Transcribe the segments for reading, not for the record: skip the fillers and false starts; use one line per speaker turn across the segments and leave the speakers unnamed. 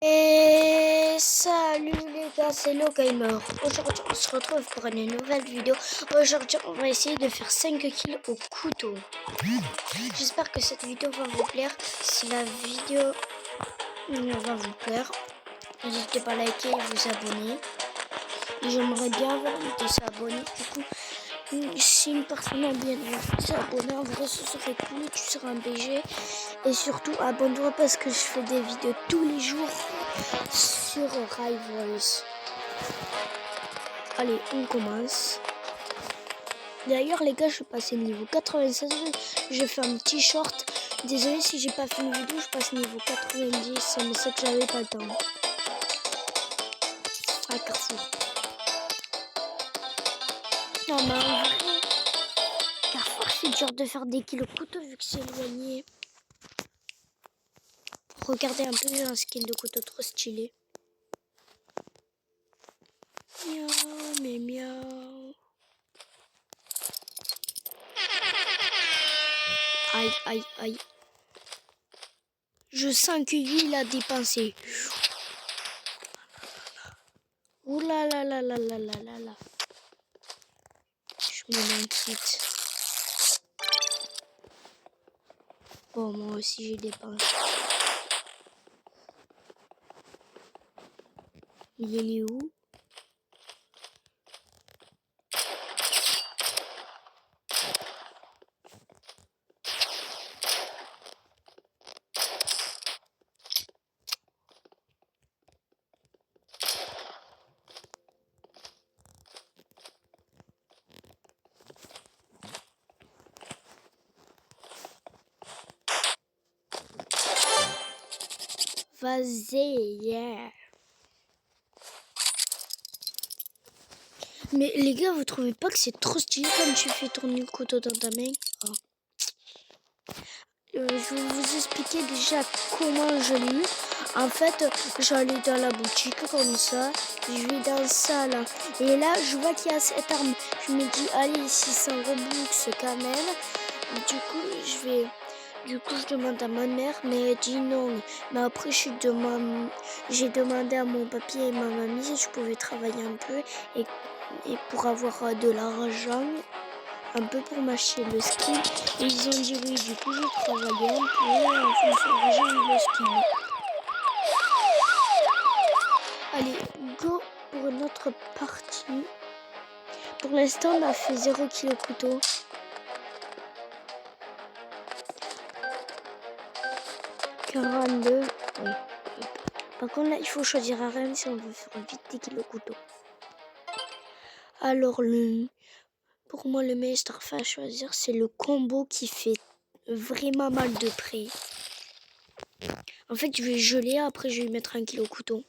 Et salut les gars, c'est LoGamer. Aujourd'hui on se retrouve pour une nouvelle vidéo. Aujourd'hui on va essayer de faire 5 kills au couteau. J'espère que cette vidéo va vous plaire. Si la vidéo va vous plaire, n'hésitez pas à liker et vous abonner. Et j'aimerais bien avoir des s'abonner. Du coup, si une personne a bien s'abonner, en vrai ce serait cool. Tu seras un BG. Et surtout abonne-toi parce que je fais des vidéos tous les jours sur Rivals. Allez, on commence. D'ailleurs les gars, je suis passé niveau 96. J'ai fait un petit short. Désolé si j'ai pas fait une vidéo, je passe niveau 90. Mais c'est que j'avais pas le temps. À Carrefour. Non mais en vrai, Carrefour c'est dur de faire des kills au couteau vu que c'est éloigné. Regardez un peu, j'ai un skin de couteau trop stylé. Miaou, mais miaou. Aïe, aïe, aïe. Je sens que lui, il a dépensé. Ouh là là là là là là là là. Je me m'inquiète. Bon, moi aussi, j'ai dépensé. Il est où? Vas-y, yeah. Mais les gars, vous trouvez pas que c'est trop stylé comme tu fais tourner le couteau dans ta main? Oh. Je vais vous expliquer déjà comment je l'ai eu. En fait, j'allais dans la boutique comme ça. Je vais dans ça là. Et là, je vois qu'il y a cette arme. Je me dis, allez, 600 Robux quand même. Du coup, je demande à ma mère, mais elle dit non. Mais après, j'ai demandé à mon papy et ma mamie si je pouvais travailler un peu et pour avoir de l'argent, un peu pour m'acheter le skin. Et ils ont dit oui. Du coup, je travaillais un peu en fonction de j'ai eu le skin. Allez, go pour une autre partie. Pour l'instant, on a fait 0 kg couteau. Oui. Par contre là il faut choisir un reine si on veut faire vite des kilos couteau. Alors pour moi le meilleur starfait à choisir c'est le combo qui fait vraiment mal de près. En fait je vais geler, après je vais mettre un kilo couteau.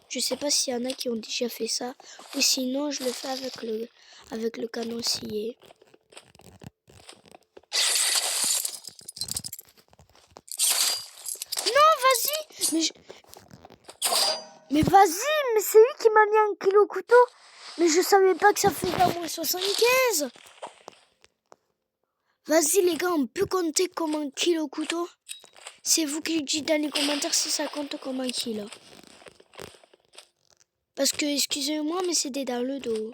Je sais pas s'il y en a qui ont déjà fait ça ou sinon je le fais avec le canon scié. Non vas-y. Mais vas-y, mais c'est lui qui m'a mis un kilo couteau. Mais je savais pas que ça faisait à moins 75. Vas-y les gars, on peut compter comme un kilo couteau. C'est vous qui dites dans les commentaires si ça compte comme un kilo. Parce que, excusez-moi, mais c'est des dans le dos.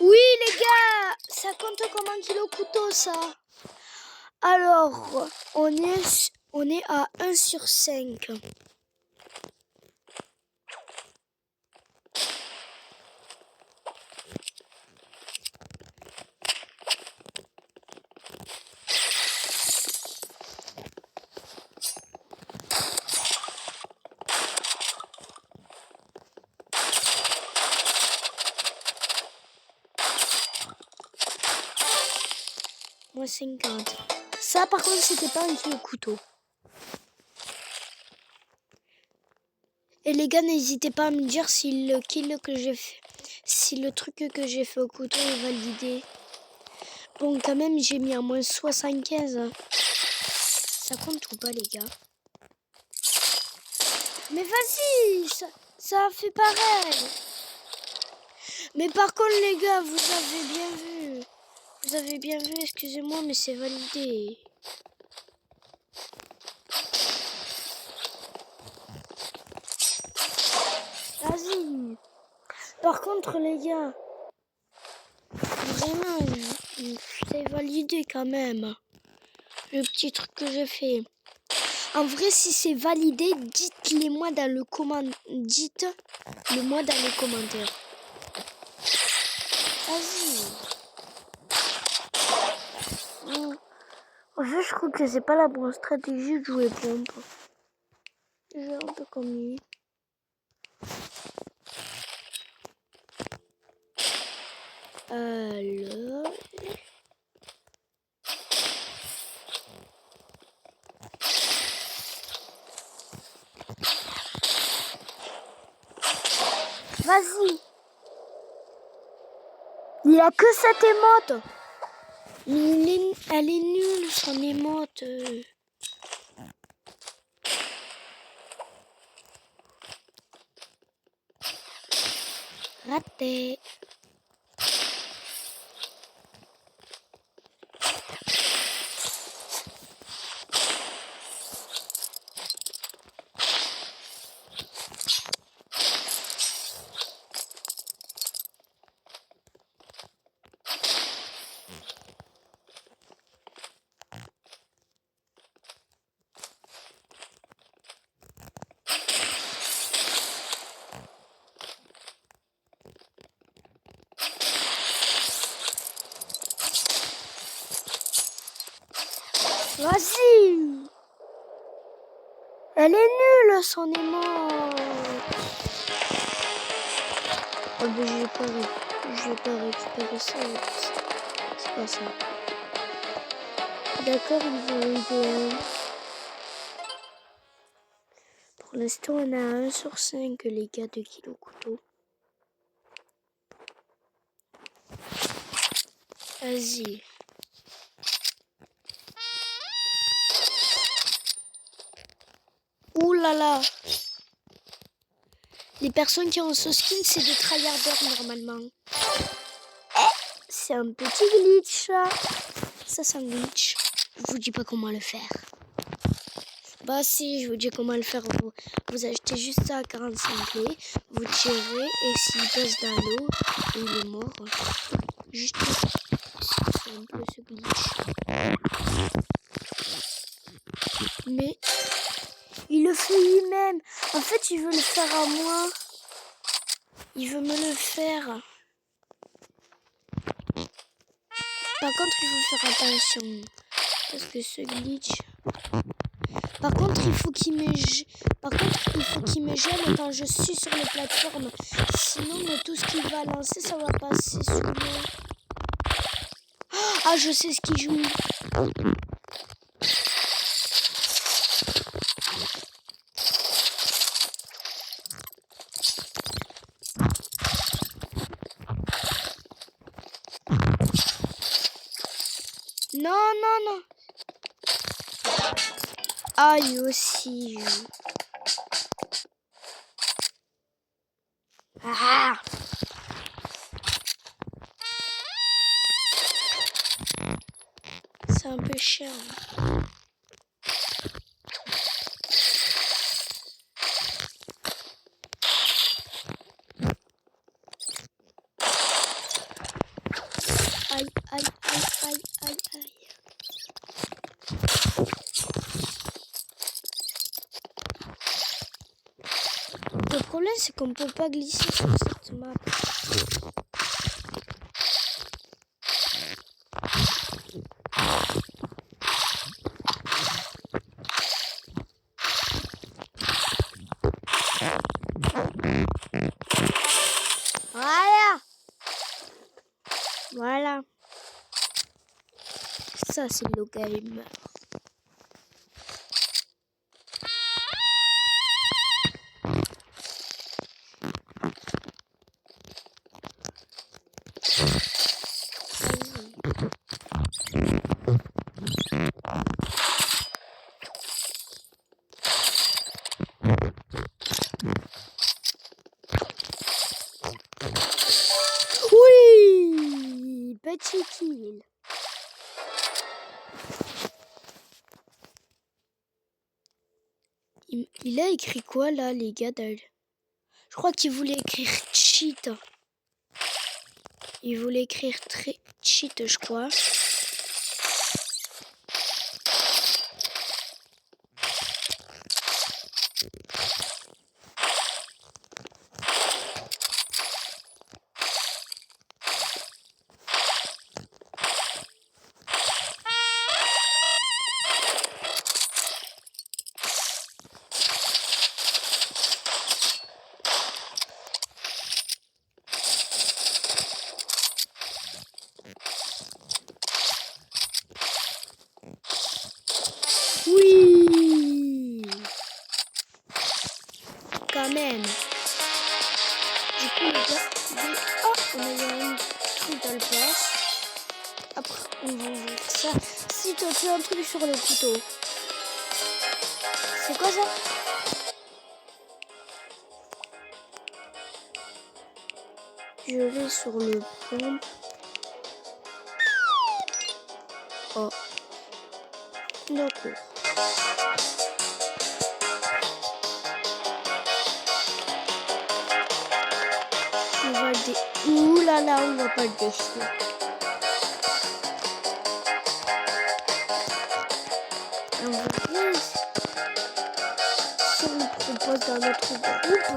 Oui les gars, ça compte comme un kilo couteau ça. Alors, on est à 1 sur 5. Moins 50. Ça par contre c'était pas un kilo couteau. Et les gars, n'hésitez pas à me dire si le kill que j'ai fait, si le truc que j'ai fait au couteau est validé. Bon, quand même, j'ai mis à moins 75. Ça compte ou pas, les gars? Mais vas-y, ça a fait pareil. Mais par contre, les gars, vous avez bien vu. Vous avez bien vu, excusez-moi, mais c'est validé. Vas-y. Par contre, les gars, vraiment, c'est validé quand même. Le petit truc que j'ai fait. En vrai, si c'est validé, dites-le moi dans le commentaire. Dites-le-moi dans les commentaires. Vas-y. En fait, je crois que c'est pas la bonne stratégie de jouer pompe. J'ai un peu comme lui. Alors... Vas-y. Il a que cette émote. Elle est nulle, son émote. Raté. Vas-y. Elle est nulle, son émote. Oh ben je vais pas récupérer ça. C'est pas ça. D'accord, ils ont idéal. Pour l'instant, on a 1 sur 5 les gars de kilo couteau. Vas-y. Ouh là là. Les personnes qui ont ce skin, c'est des tryharders normalement. C'est un petit glitch là. Ça c'est un glitch. Je vous dis pas comment le faire. Bah si, je vous dis comment le faire. Vous achetez juste ça à 45 clés. Vous tirez et s'il passe dans l'eau, il est mort. Juste c'est un peu ce glitch. Mais il le fait lui-même. En fait, il veut le faire à moi. Il veut me le faire. Par contre, il faut faire attention. Parce que ce glitch... Par contre, il faut qu'il me gêne quand je suis sur les plateformes. Sinon, tout ce qu'il va lancer, ça va passer sous moi. Ah, je sais ce qu'il joue. Non, non, non. Aïe aussi. Ah. C'est un peu cher. Aïe, aïe, aïe, aïe, aïe, aïe. Le problème, c'est qu'on ne peut pas glisser sur cette map. Voilà. Voilà. Ça, c'est le gamer. petit kill. Il a écrit quoi là, les gars? Je crois qu'il voulait écrire cheat. Il voulait écrire cheat, je crois. Oui, quand même. Du coup, les gars, on a eu un truc dans le place. Après, on va ouvrir ça. Si tu as un truc sur le couteau. C'est quoi ça? Je vais sur le pont. Oh. D'accord. On va le Ouh là là, on va pas le déchirer. On va voir si on le propose dans notre groupe.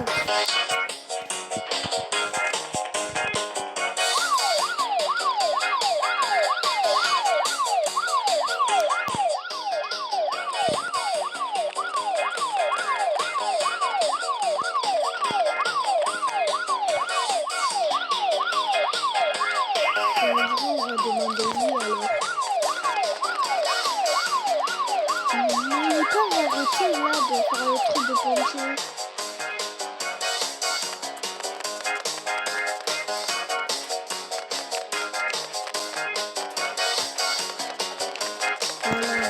On va demander lui alors. Mais ils peuvent arrêter là de faire le truc de pompier. Voilà.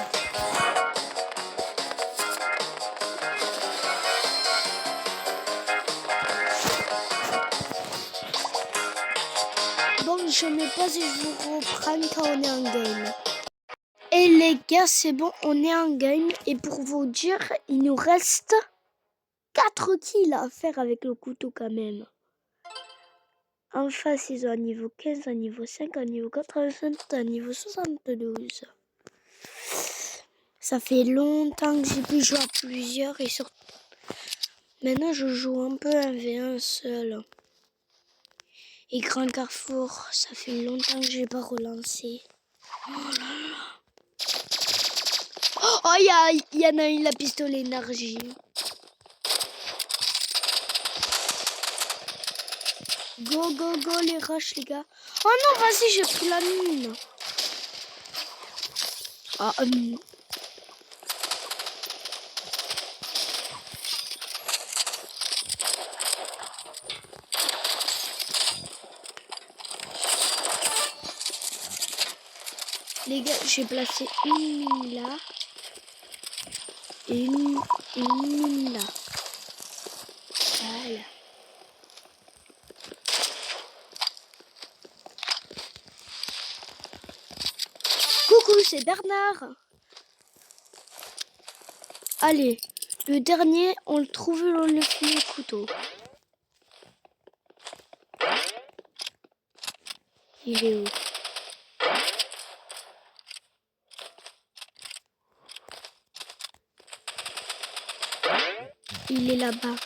Bon, je mets pas et je vous reprends quand on est en game. Et les gars, c'est bon, on est en game. Et pour vous dire, il nous reste 4 kills à faire avec le couteau quand même. En face, ils ont un niveau 15, un niveau 5, un niveau 85, un niveau 72. Ça fait longtemps que j'ai pu jouer à plusieurs et surtout... Maintenant, je joue un peu 1v1 seul. Et Grand Carrefour, ça fait longtemps que j'ai pas relancé. Oh là là. Oh, il y en a une, la pistolet énergie. Go, go, go, les rushs, les gars. Oh non, vas-y, j'ai pris la mine. Ah, Les gars, j'ai placé une mine là. Et une mine là. Voilà. Coucou, c'est Bernard. Allez, le dernier, on le trouve, on le fait le couteau. Il est où? Il est là-bas.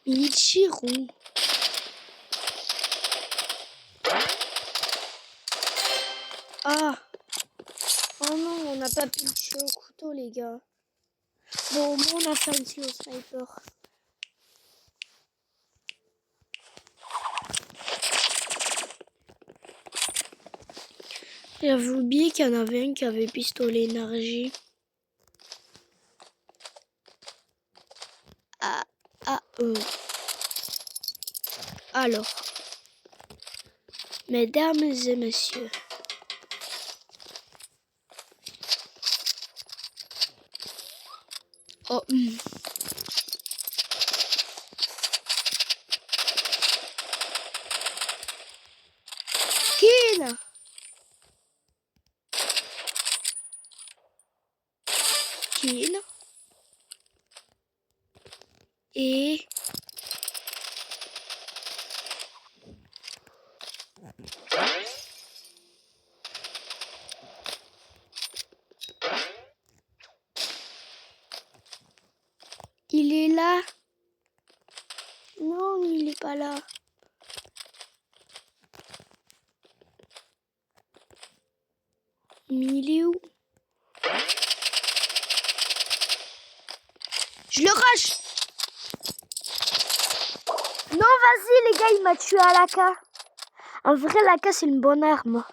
Il tire où? Ah! Oh non, on n'a pas pu le tuer au couteau, les gars. Bon, au moins, on a fait un tir au sniper. J'avais oublié qu'il y en avait un qui avait pistolet énergie. Alors, mesdames et messieurs, oh, Et... il est là. Non, il est pas là. Mais il est où? Je le rush. Non, vas-y les gars, il m'a tué à l'AK. En vrai, l'AK c'est une bonne arme.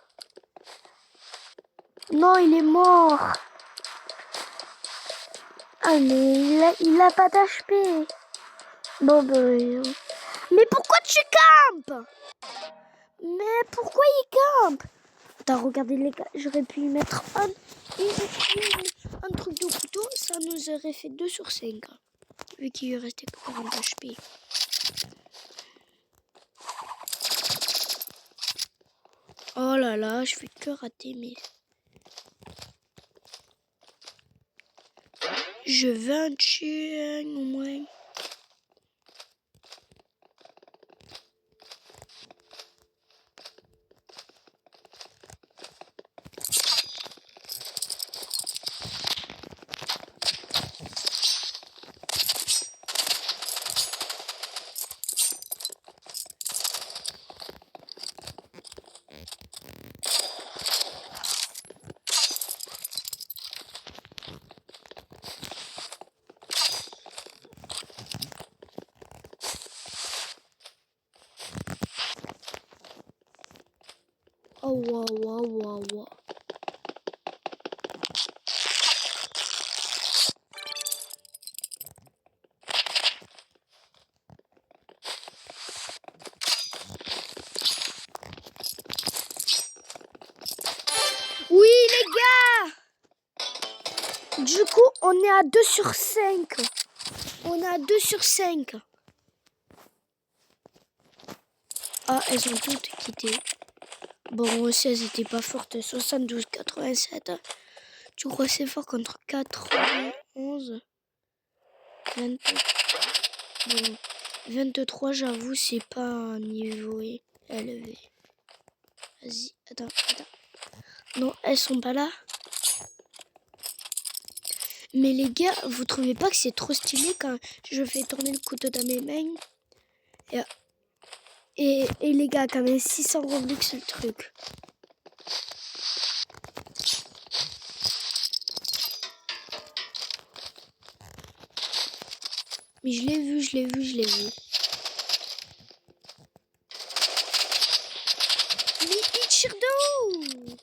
Non, il est mort. Ah mais il a pas d'HP. Bon ben... Mais pourquoi tu campes? Mais pourquoi il campe? Attends, regardez les gars, j'aurais pu y mettre un truc de couteau, ça nous aurait fait 2 sur 5. Vu qu'il lui restait que 40 HP. Oh là là, je fais que rater, mais... Je veux un tuer au moins. Oh wow. Oui les gars. Du coup, on est à 2 sur 5. On est à 2 sur 5. Ah, elles ont toutes quitté. Bon, aussi, elles étaient pas fortes. 72-87. Tu crois c'est fort contre 91 20... Bon, 23, j'avoue, c'est pas un niveau élevé. Vas-y, attends. Non, elles sont pas là. Mais les gars, vous trouvez pas que c'est trop stylé quand je fais tourner le couteau dans mes mains? Et les gars, quand même 600 Robux le truc. Mais je l'ai vu. Mais il tire de où?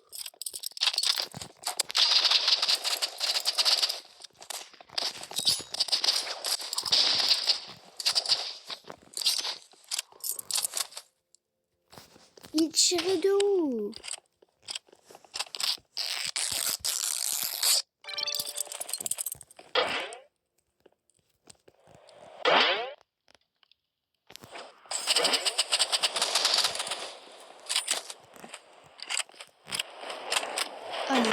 Il tirait de où? Allez.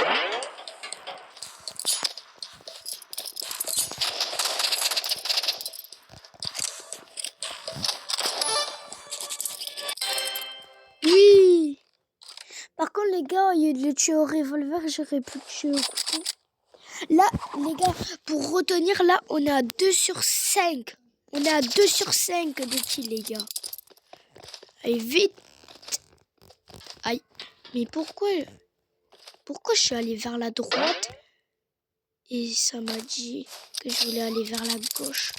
Oui. Par contre, les gars, au lieu de le tuer au revolver, j'aurais pu le tuer au couteau. Là, les gars, pour retenir, là, on est à 2 sur 5. On est à 2 sur 5 de kills, les gars. Allez, vite. Aïe. Mais pourquoi je suis allée vers la droite et ça m'a dit que je voulais aller vers la gauche?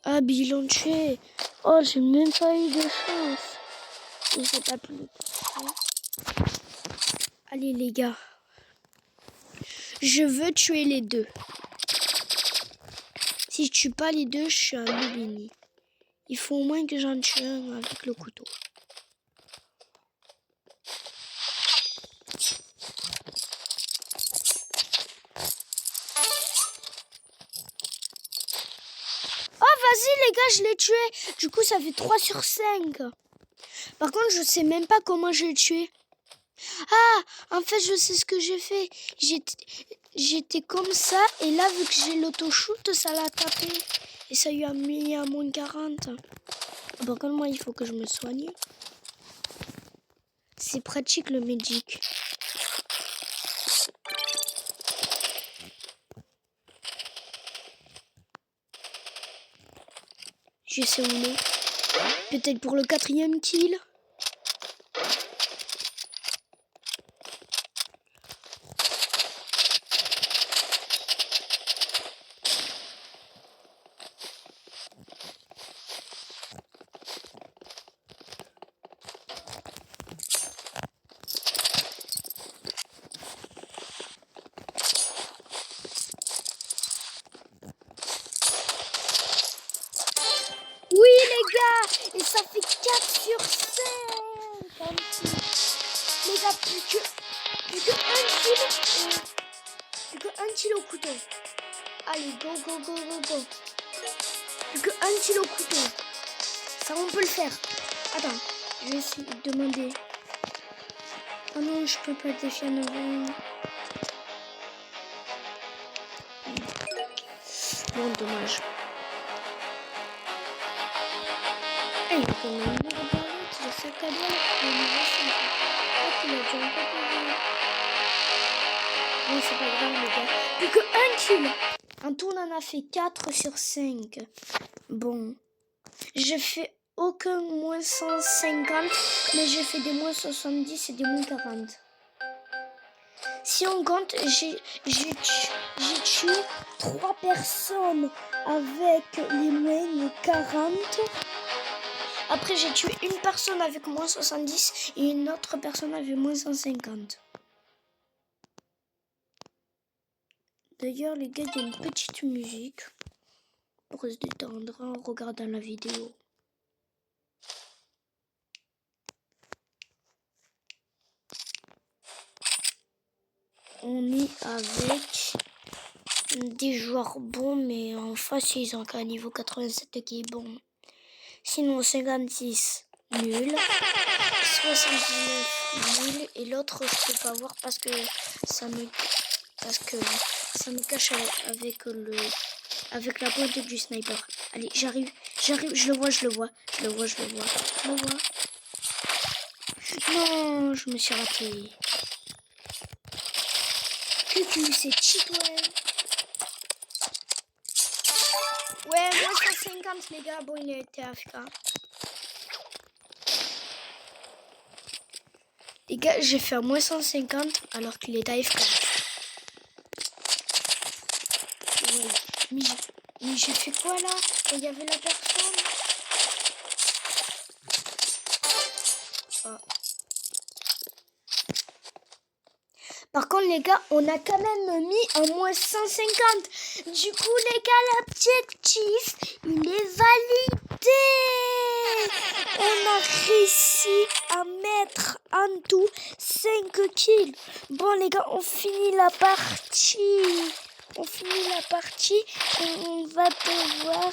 Ah, mais ils l'ont tué. Oh, j'ai même pas eu de chance. Je sais pas plus. Allez, les gars. Je veux tuer les deux. Si je tue pas les deux, je suis un noobini. Il faut au moins que j'en tue un avec le couteau. Oh, vas-y, les gars, je l'ai tué. Du coup, ça fait 3 sur 5. Par contre, je sais même pas comment je l'ai tué. Ah, en fait, je sais ce que j'ai fait. j'étais comme ça. Et là, vu que j'ai l'auto-shoot, ça l'a tapé. Et ça lui a mis à moins 40. Par contre, moi, il faut que je me soigne. C'est pratique le Magic. Je sais où on est. Peut-être pour le 4e kill. Oui les gars, et ça fait 4 sur 5. Les gars, plus que un kill au couteau. Allez, go, go, go, go, go. Plus que un kill au couteau. Ça, on peut le faire. Attends, je vais essayer de demander. Oh non, je peux pas défier à nouveau. Bon, dommage. Il a quand même mis le barrette, le sac à dos, le niveau 5. Ah, qu'il a déjà un peu perdu. Oui, c'est pas grave, les gars. Plus que un kill. En tout, on en a fait 4 sur 5. Bon. Je fais aucun moins 150, mais j'ai fait des moins 70 et des moins 40. Si on compte, j'ai tué 3 personnes avec les moins 40. Après, j'ai tué une personne avec moins 70 et une autre personne avec moins 150. D'ailleurs, les gars, il y a une petite musique pour se détendre en regardant la vidéo. On est avec des joueurs bons, mais en face, ils ont qu'un niveau 87 qui est bon. Sinon, 56, nul. 79, nul. Et l'autre, je peux pas voir parce que ça me cache avec la pointe du sniper. Allez, j'arrive, je le vois. Non, je me suis raté. Cucu, c'est cheat, ouais. Ouais, moi 150 les gars, bon il était AFK. Les gars, j'ai fait un moins 150 alors qu'il est AFK. Ouais. Mais j'ai fait quoi là? Il y avait la personne. Oh. Par contre les gars, on a quand même mis un moins 150. Du coup les gars, l'objectif, il est validé. On a réussi à mettre en tout 5 kills. Bon les gars, on finit la partie. Et on va devoir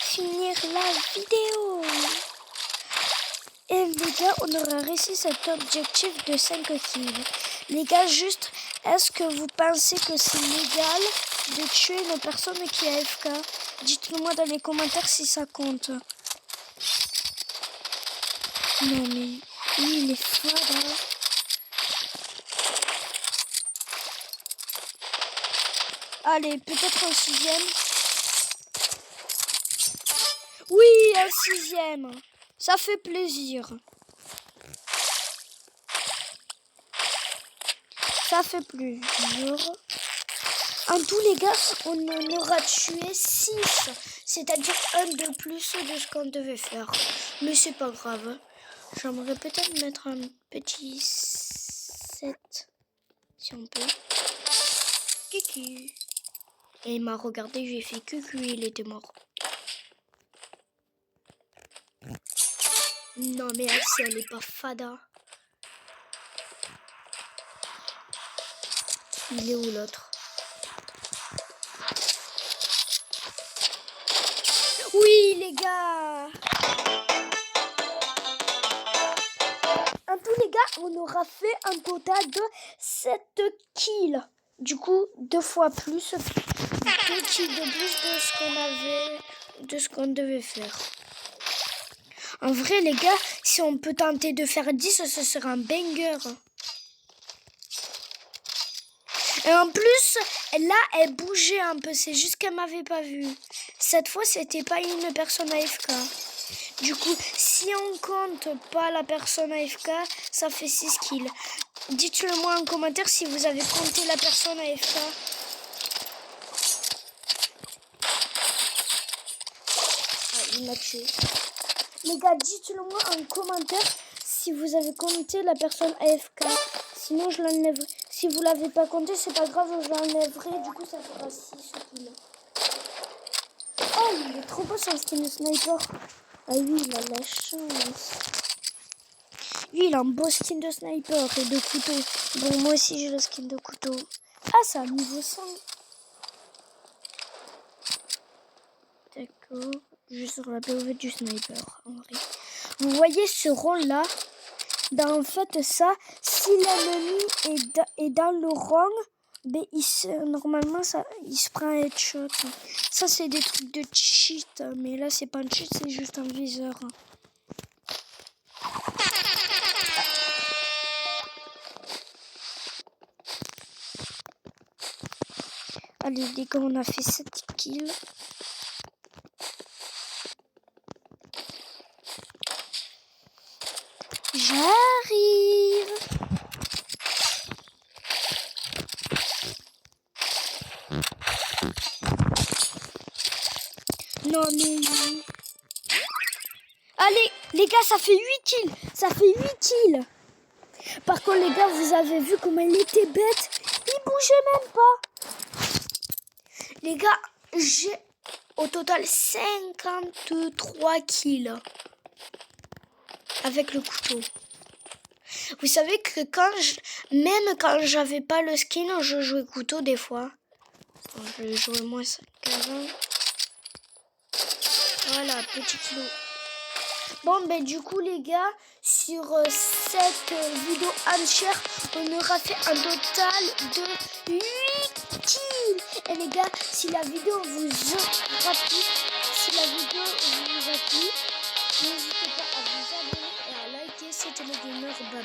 finir la vidéo. Et les gars, on aura réussi cet objectif de 5 kills. Les gars, juste, est-ce que vous pensez que c'est légal de tuer une personne qui est AFK? Dites-le-moi dans les commentaires si ça compte. Non mais, oui, il est fort, hein. Allez, peut-être un 6e. Oui, un 6e. Ça fait plaisir. Ça fait plaisir. En tous les gars, on en aura tué 6. C'est-à-dire un de plus de ce qu'on devait faire. Mais c'est pas grave. J'aimerais peut-être mettre un petit 7. Si on peut. Kiki. Et il m'a regardé, j'ai fait cucu, il était mort. Non mais elle est pas fada. Il est où l'autre? Oui les gars. En tous les gars, on aura fait un total de 7 kills. Du coup, 2 fois plus, 2 kills de plus de ce qu'on devait faire. En vrai, les gars, si on peut tenter de faire 10, ce sera un banger. Et en plus, là, elle bougeait un peu. C'est juste qu'elle m'avait pas vu. Cette fois, c'était pas une personne AFK. Du coup, si on compte pas la personne AFK, ça fait 6 kills. Dites-le moi en commentaire si vous avez compté la personne AFK. Ah, il m'a tué. Les gars, dites-le moi en commentaire si vous avez compté la personne AFK. Sinon, je l'enlèverai. Si vous l'avez pas compté, c'est pas grave, je l'enlèverai. Du coup, ça fera 6 kills. Oh, il est trop beau son skin de sniper. Ah oui, il a la chance. Lui, il a un beau skin de sniper et de couteau. Bon, moi aussi, j'ai le skin de couteau. Ah, c'est un niveau 100. D'accord. Juste sur la POV du sniper. En vrai. Vous voyez ce rond-là? En fait, ça, si l'ennemi est dans le rond, ben, normalement, il se prend un headshot. Ça, c'est des trucs de cheat. Mais là, c'est pas un cheat, c'est juste un viseur. Allez, les gars, on a fait 7 kills. J'arrive. Non, mais... Allez, les gars, ça fait 8 kills. Ça fait 8 kills. Par contre, les gars, vous avez vu comment il était bête. Il bougeait même pas. Les gars, j'ai au total 53 kills. Avec le couteau. Vous savez que même quand j'avais pas le skin, je jouais couteau des fois. Bon, je vais jouer moins qu'avant. Voilà, petit kilo. Bon, ben du coup, les gars, sur cette vidéo entière, on aura fait un total de 8 kills. Et les gars, si la vidéo vous aura plu, n'hésitez pas à vous abonner et à liker. C'était le gamer. Bye.